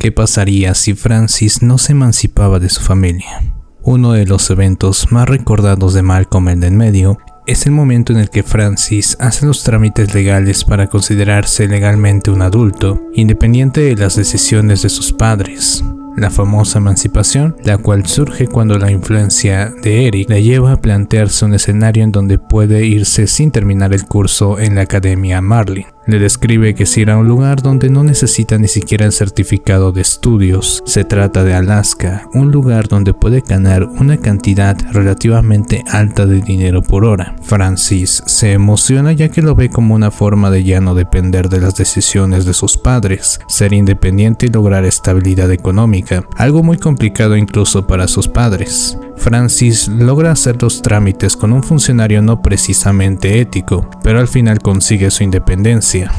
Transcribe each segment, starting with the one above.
¿Qué pasaría si Francis no se emancipaba de su familia? Uno de los eventos más recordados de Malcolm el de en medio es el momento en el que Francis hace los trámites legales para considerarse legalmente un adulto, independiente de las decisiones de sus padres. La famosa emancipación, la cual surge cuando la influencia de Eric le lleva a plantearse un escenario en donde puede irse sin terminar el curso en la Academia Marlin. Le describe que se irá a un lugar donde no necesita ni siquiera el certificado de estudios. Se trata de Alaska, un lugar donde puede ganar una cantidad relativamente alta de dinero por hora. Francis se emociona ya que lo ve como una forma de ya no depender de las decisiones de sus padres, ser independiente y lograr estabilidad económica, algo muy complicado incluso para sus padres. Francis logra hacer los trámites con un funcionario no precisamente ético, pero al final consigue su independencia.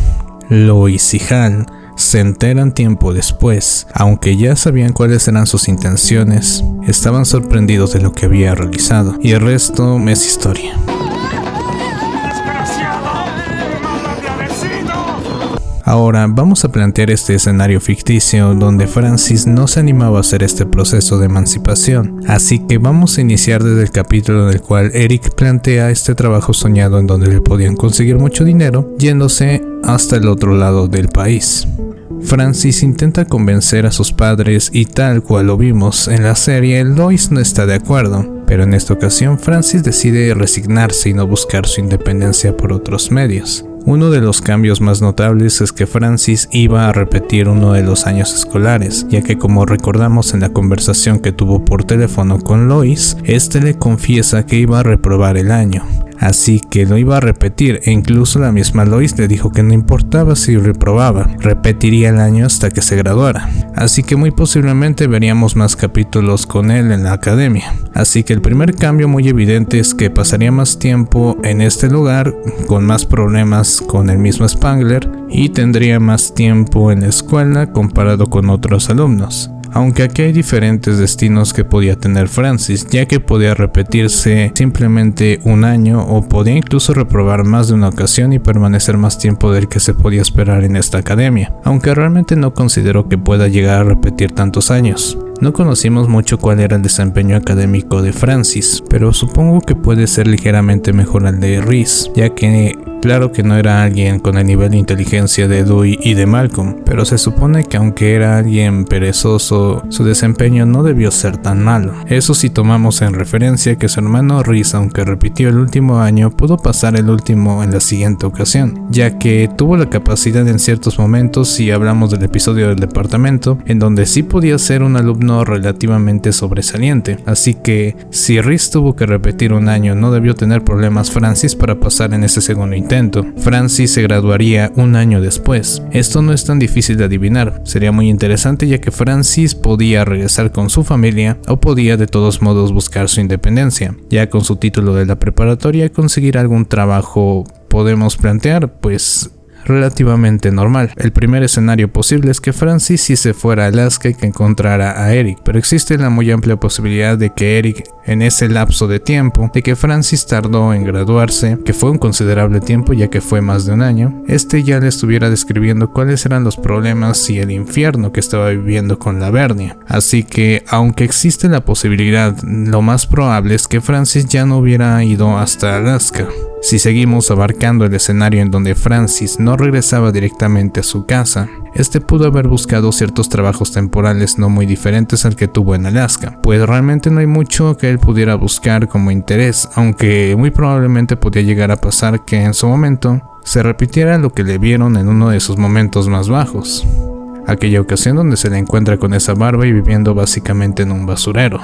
Lois y Hal se enteran tiempo después, aunque ya sabían cuáles eran sus intenciones, estaban sorprendidos de lo que había realizado, y el resto es historia. Ahora vamos a plantear este escenario ficticio donde Francis no se animaba a hacer este proceso de emancipación, así que vamos a iniciar desde el capítulo en el cual Eric plantea este trabajo soñado en donde le podían conseguir mucho dinero yéndose hasta el otro lado del país. Francis intenta convencer a sus padres y tal cual lo vimos en la serie, Lois no está de acuerdo, pero en esta ocasión Francis decide resignarse y no buscar su independencia por otros medios. Uno de los cambios más notables es que Francis iba a repetir uno de los años escolares, ya que como recordamos en la conversación que tuvo por teléfono con Lois, este le confiesa que iba a reprobar el año. Así que lo iba a repetir e incluso la misma Lois le dijo que no importaba si reprobaba, repetiría el año hasta que se graduara. Así que muy posiblemente veríamos más capítulos con él en la academia. Así que el primer cambio muy evidente es que pasaría más tiempo en este lugar, con más problemas con el mismo Spangler y tendría más tiempo en la escuela comparado con otros alumnos. Aunque aquí hay diferentes destinos que podía tener Francis, ya que podía repetirse simplemente un año o podía incluso reprobar más de una ocasión y permanecer más tiempo del que se podía esperar en esta academia, aunque realmente no considero que pueda llegar a repetir tantos años. No conocimos mucho cuál era el desempeño académico de Francis, pero supongo que puede ser ligeramente mejor al de Reese, ya que claro que no era alguien con el nivel de inteligencia de Dewey y de Malcolm, pero se supone que aunque era alguien perezoso, su desempeño no debió ser tan malo. Eso si tomamos en referencia que su hermano Reese, aunque repitió el último año, pudo pasar el último en la siguiente ocasión, ya que tuvo la capacidad en ciertos momentos, si hablamos del episodio del departamento, en donde sí podía ser un alumno relativamente sobresaliente, así que si Reese tuvo que repetir un año, no debió tener problemas Francis para pasar en ese segundo intento. Francis se graduaría un año después. Esto no es tan difícil de adivinar, sería muy interesante ya que Francis podía regresar con su familia o podía de todos modos buscar su independencia. Ya con su título de la preparatoria conseguir algún trabajo podemos plantear pues relativamente normal. El primer escenario posible es que Francis sí se fuera a Alaska y que encontrara a Eric, pero existe la muy amplia posibilidad de que Eric, en ese lapso de tiempo de que Francis tardó en graduarse, que fue un considerable tiempo ya que fue más de un año, ya le estuviera describiendo cuáles eran los problemas y el infierno que estaba viviendo con la Vernia. Así que, aunque existe la posibilidad, lo más probable es que Francis ya no hubiera ido hasta Alaska. Si seguimos abarcando el escenario en donde Francis no regresaba directamente a su casa, pudo haber buscado ciertos trabajos temporales no muy diferentes al que tuvo en Alaska, pues realmente no hay mucho que él pudiera buscar como interés, aunque muy probablemente podía llegar a pasar que en su momento se repitiera lo que le vieron en uno de sus momentos más bajos, aquella ocasión donde se le encuentra con esa barba y viviendo básicamente en un basurero.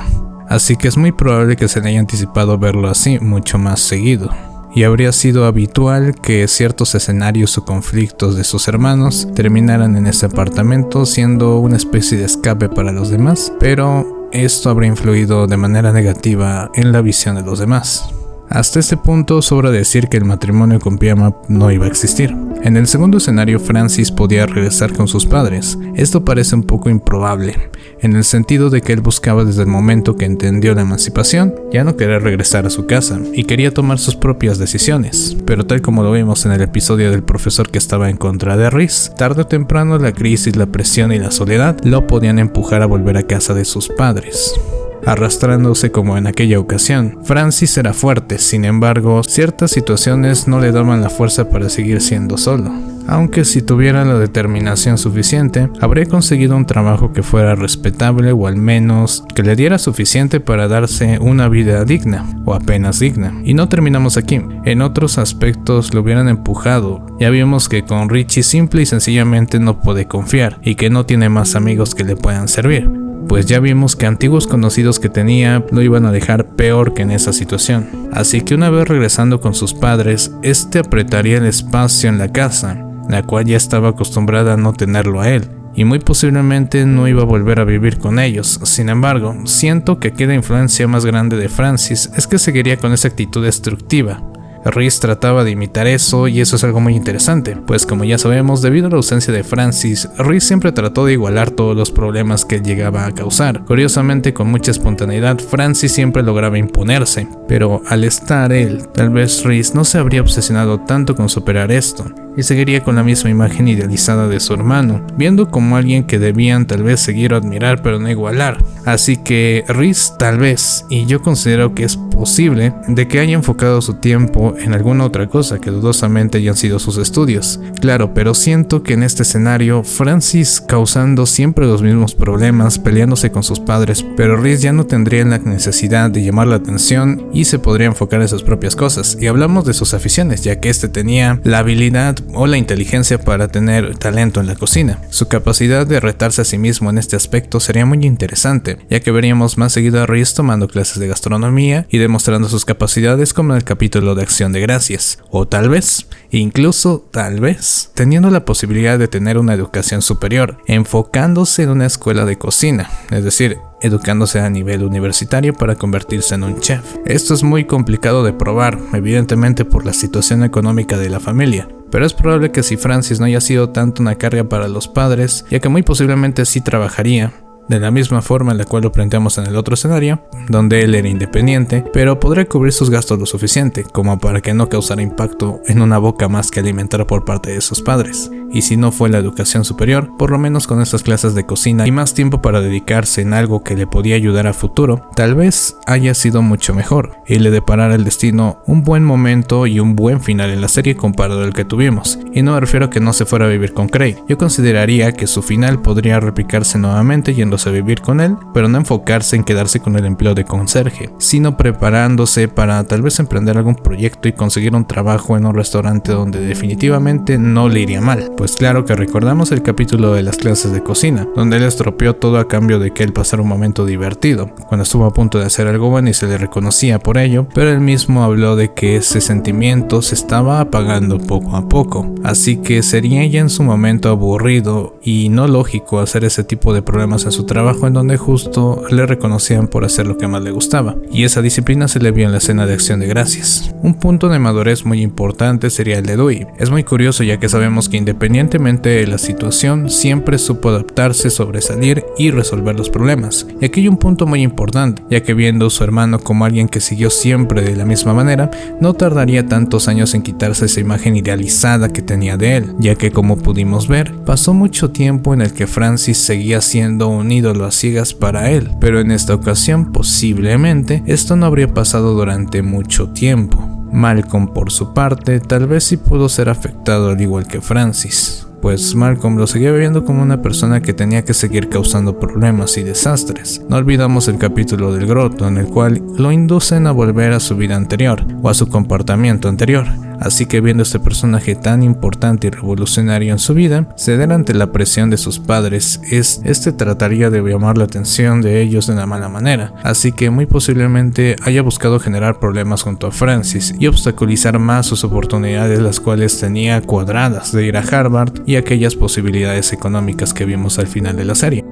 Así que es muy probable que se le haya anticipado verlo así mucho más seguido. Y habría sido habitual que ciertos escenarios o conflictos de sus hermanos terminaran en ese apartamento siendo una especie de escape para los demás, pero esto habría influido de manera negativa en la visión de los demás. Hasta este punto sobra decir que el matrimonio con Pia-ma no iba a existir. En el segundo escenario, Francis podía regresar con sus padres. Esto parece un poco improbable, en el sentido de que él buscaba desde el momento que entendió la emancipación, ya no querer regresar a su casa, y quería tomar sus propias decisiones. Pero tal como lo vimos en el episodio del profesor que estaba en contra de Rhys, tarde o temprano la crisis, la presión y la soledad lo podían empujar a volver a casa de sus padres. Arrastrándose como en aquella ocasión, Francis era fuerte, sin embargo, ciertas situaciones no le daban la fuerza para seguir siendo solo. Aunque si tuviera la determinación suficiente, habría conseguido un trabajo que fuera respetable o al menos que le diera suficiente para darse una vida digna, o apenas digna. Y no terminamos aquí, en otros aspectos lo hubieran empujado. Ya vimos que con Richie simple y sencillamente no puede confiar, y que no tiene más amigos que le puedan servir. Pues ya vimos que antiguos conocidos que tenía lo iban a dejar peor que en esa situación. Así que una vez regresando con sus padres, este apretaría el espacio en la casa, la cual ya estaba acostumbrada a no tenerlo a él, y muy posiblemente no iba a volver a vivir con ellos. Sin embargo, siento que aquí la influencia más grande de Francis es que seguiría con esa actitud destructiva. Rhys trataba de imitar eso y eso es algo muy interesante, pues como ya sabemos, debido a la ausencia de Francis, Rhys siempre trató de igualar todos los problemas que él llegaba a causar. Curiosamente, con mucha espontaneidad, Francis siempre lograba imponerse, pero al estar él, tal vez Rhys no se habría obsesionado tanto con superar esto, y seguiría con la misma imagen idealizada de su hermano, viendo como alguien que debían tal vez seguir o admirar pero no igualar. Así que Rhys tal vez, y yo considero que es posible, de que haya enfocado su tiempo en alguna otra cosa que dudosamente hayan sido sus estudios. Claro, pero siento que en este escenario, Francis causando siempre los mismos problemas, peleándose con sus padres, pero Rhys ya no tendría la necesidad de llamar la atención y se podría enfocar en sus propias cosas. Y hablamos de sus aficiones, ya que este tenía la habilidad o la inteligencia para tener talento en la cocina. Su capacidad de retarse a sí mismo en este aspecto sería muy interesante, ya que veríamos más seguido a Rhys tomando clases de gastronomía y demostrando sus capacidades como en el capítulo de Acción de Gracias, o tal vez, incluso tal vez, teniendo la posibilidad de tener una educación superior, enfocándose en una escuela de cocina, es decir, educándose a nivel universitario para convertirse en un chef. Esto es muy complicado de probar, evidentemente por la situación económica de la familia, pero es probable que si Francis no haya sido tanto una carga para los padres, ya que muy posiblemente sí trabajaría, de la misma forma en la cual lo planteamos en el otro escenario, donde él era independiente, pero podría cubrir sus gastos lo suficiente, como para que no causara impacto en una boca más que alimentar por parte de sus padres. Y si no fue la educación superior, por lo menos con estas clases de cocina y más tiempo para dedicarse en algo que le podía ayudar a futuro, tal vez haya sido mucho mejor, y le deparara el destino un buen momento y un buen final en la serie comparado al que tuvimos. Y no me refiero a que no se fuera a vivir con Craig, yo consideraría que su final podría replicarse nuevamente yéndose a vivir con él, pero no enfocarse en quedarse con el empleo de conserje, sino preparándose para tal vez emprender algún proyecto y conseguir un trabajo en un restaurante donde definitivamente no le iría mal. Pues claro que recordamos el capítulo de las clases de cocina, donde él estropeó todo a cambio de que él pasara un momento divertido, cuando estuvo a punto de hacer algo bueno y se le reconocía por ello, pero él mismo habló de que ese sentimiento se estaba apagando poco a poco, así que sería ya en su momento aburrido y no lógico hacer ese tipo de problemas en su trabajo en donde justo le reconocían por hacer lo que más le gustaba, y esa disciplina se le vio en la escena de Acción de Gracias. Un punto de madurez muy importante sería el de Dewey. Es muy curioso ya que sabemos que independientemente de la situación siempre supo adaptarse, sobresalir y resolver los problemas, y aquí hay un punto muy importante, ya que viendo a su hermano como alguien que siguió siempre de la misma manera, no tardaría tantos años en quitarse esa imagen idealizada que tenía de él, ya que como pudimos ver, pasó mucho tiempo en el que Francis seguía siendo un ídolo a ciegas para él, pero en esta ocasión posiblemente esto no habría pasado durante mucho tiempo. Malcolm por su parte tal vez sí pudo ser afectado al igual que Francis, pues Malcolm lo seguía viendo como una persona que tenía que seguir causando problemas y desastres. No olvidamos el capítulo del grotto en el cual lo inducen a volver a su vida anterior o a su comportamiento anterior. Así que viendo este personaje tan importante y revolucionario en su vida ceder ante la presión de sus padres, este trataría de llamar la atención de ellos de una mala manera, así que muy posiblemente haya buscado generar problemas junto a Francis y obstaculizar más sus oportunidades, las cuales tenía cuadradas de ir a Harvard y aquellas posibilidades económicas que vimos al final de la serie.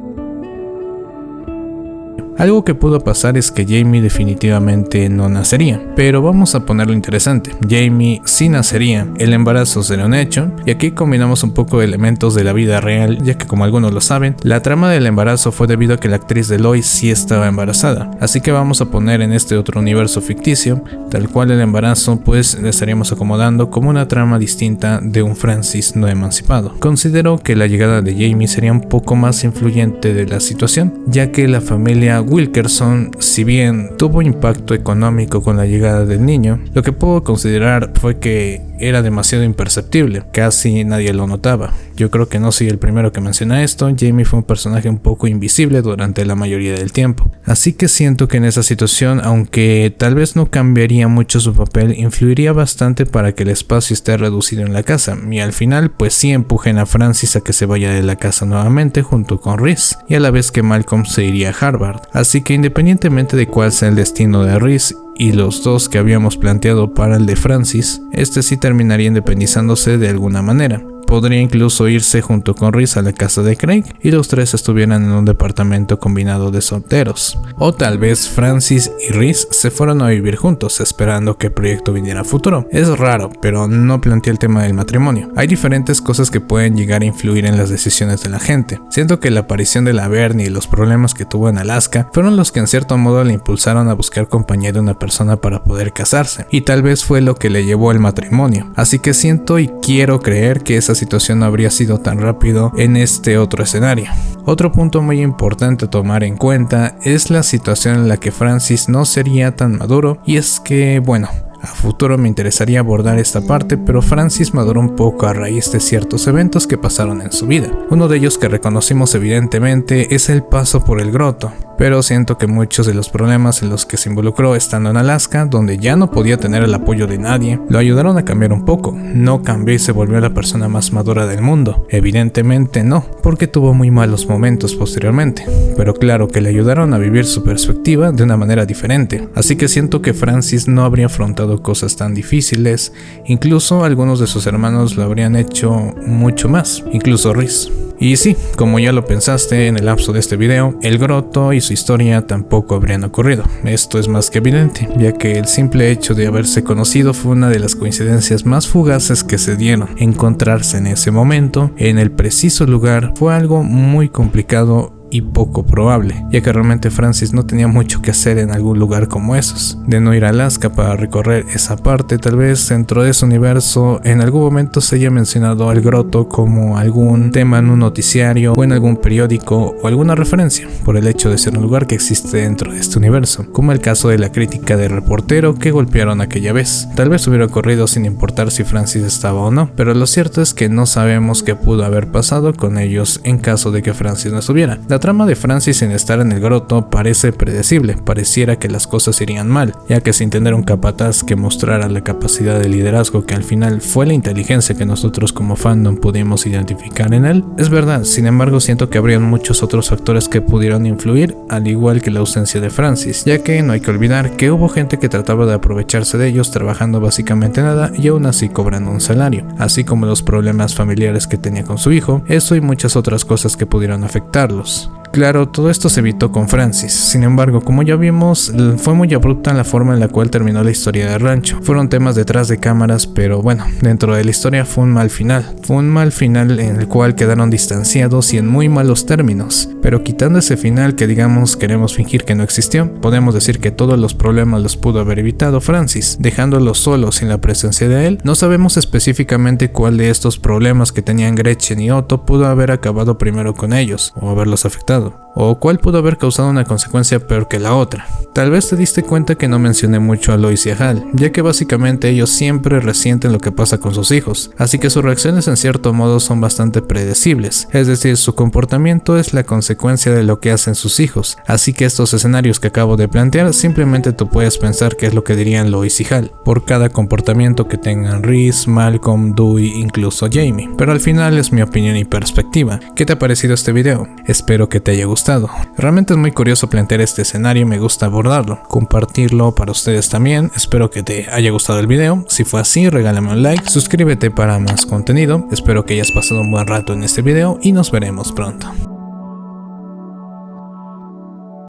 Algo que pudo pasar es que Jamie definitivamente no nacería, pero vamos a ponerlo interesante. Jamie sí nacería, el embarazo sería un hecho, y aquí combinamos un poco de elementos de la vida real, ya que como algunos lo saben, la trama del embarazo fue debido a que la actriz de Lois sí estaba embarazada, así que vamos a poner en este otro universo ficticio, tal cual el embarazo pues le estaríamos acomodando como una trama distinta de un Francis no emancipado. Considero que la llegada de Jamie sería un poco más influyente de la situación, ya que la familia Wilkerson, si bien tuvo impacto económico con la llegada del niño, lo que puedo considerar fue que era demasiado imperceptible, casi nadie lo notaba. Yo creo que no soy el primero que menciona esto, Jamie fue un personaje un poco invisible durante la mayoría del tiempo. Así que siento que en esa situación, aunque tal vez no cambiaría mucho su papel, influiría bastante para que el espacio esté reducido en la casa, y al final pues sí empujen a Francis a que se vaya de la casa nuevamente junto con Reese, y a la vez que Malcolm se iría a Harvard. Así que independientemente de cuál sea el destino de Reese y los dos que habíamos planteado para el de Francis, este sí terminaría independizándose de alguna manera. Podría incluso irse junto con Reese a la casa de Craig y los tres estuvieran en un departamento combinado de solteros. O tal vez Francis y Reese se fueron a vivir juntos esperando que el proyecto viniera a futuro. Es raro, pero no planteé el tema del matrimonio. Hay diferentes cosas que pueden llegar a influir en las decisiones de la gente. Siento que la aparición de la Bernie y los problemas que tuvo en Alaska fueron los que en cierto modo le impulsaron a buscar compañía de una persona para poder casarse, y tal vez fue lo que le llevó al matrimonio. Así que siento y quiero creer que esa situación no habría sido tan rápido en este otro escenario. Otro punto muy importante a tomar en cuenta es la situación en la que Francis no sería tan maduro, y es que, bueno, a futuro me interesaría abordar esta parte, pero Francis maduró un poco a raíz de ciertos eventos que pasaron en su vida. Uno de ellos que reconocimos evidentemente es el paso por el Grotto, pero siento que muchos de los problemas en los que se involucró estando en Alaska, donde ya no podía tener el apoyo de nadie, lo ayudaron a cambiar un poco. No cambió y se volvió la persona más madura del mundo. Evidentemente no, porque tuvo muy malos momentos posteriormente, pero claro que le ayudaron a vivir su perspectiva de una manera diferente. Así que siento que Francis no habría afrontado cosas tan difíciles, incluso algunos de sus hermanos lo habrían hecho mucho más, incluso Reese. Y sí, como ya lo pensaste en el lapso de este video, el Grotto y su historia tampoco habrían ocurrido. Esto es más que evidente, ya que el simple hecho de haberse conocido fue una de las coincidencias más fugaces que se dieron. Encontrarse en ese momento, en el preciso lugar, fue algo muy complicado y poco probable, ya que realmente Francis no tenía mucho que hacer en algún lugar como esos. De no ir a Alaska para recorrer esa parte, tal vez dentro de ese universo en algún momento se haya mencionado al Grotto como algún tema en un noticiario o en algún periódico o alguna referencia, por el hecho de ser un lugar que existe dentro de este universo, como el caso de la crítica del reportero que golpearon aquella vez. Tal vez hubiera ocurrido sin importar si Francis estaba o no, pero lo cierto es que no sabemos qué pudo haber pasado con ellos en caso de que Francis no estuviera. La trama de Francis en estar en el Grotto parece predecible, pareciera que las cosas irían mal, ya que sin tener un capataz que mostrara la capacidad de liderazgo que al final fue la inteligencia que nosotros como fandom pudimos identificar en él, es verdad. Sin embargo, siento que habrían muchos otros factores que pudieron influir, al igual que la ausencia de Francis, ya que no hay que olvidar que hubo gente que trataba de aprovecharse de ellos trabajando básicamente nada y aún así cobrando un salario, así como los problemas familiares que tenía con su hijo, eso y muchas otras cosas que pudieron afectarlos. Claro, todo esto se evitó con Francis. Sin embargo, como ya vimos, fue muy abrupta la forma en la cual terminó la historia del rancho. Fueron temas detrás de cámaras, pero bueno, dentro de la historia fue un mal final. Fue un mal final en el cual quedaron distanciados y en muy malos términos. Pero quitando ese final que digamos queremos fingir que no existió, podemos decir que todos los problemas los pudo haber evitado Francis, dejándolos solos sin la presencia de él. No sabemos específicamente cuál de estos problemas que tenían Gretchen y Otto pudo haber acabado primero con ellos, o haberlos afectado, o cuál pudo haber causado una consecuencia peor que la otra. Tal vez te diste cuenta que no mencioné mucho a Lois y a Hal, ya que básicamente ellos siempre resienten lo que pasa con sus hijos, así que sus reacciones en cierto modo son bastante predecibles, es decir, su comportamiento es la consecuencia de lo que hacen sus hijos, así que estos escenarios que acabo de plantear simplemente tú puedes pensar qué es lo que dirían Lois y Hal, por cada comportamiento que tengan Reese, Malcolm, Dewey, incluso Jamie, pero al final es mi opinión y perspectiva. ¿Qué te ha parecido este video? Espero que te haya gustado. Realmente es muy curioso plantear este escenario y me gusta abordarlo, compartirlo para ustedes también. Espero que te haya gustado el video. Si fue así, regálame un like, suscríbete para más contenido. Espero que hayas pasado un buen rato en este video y nos veremos pronto.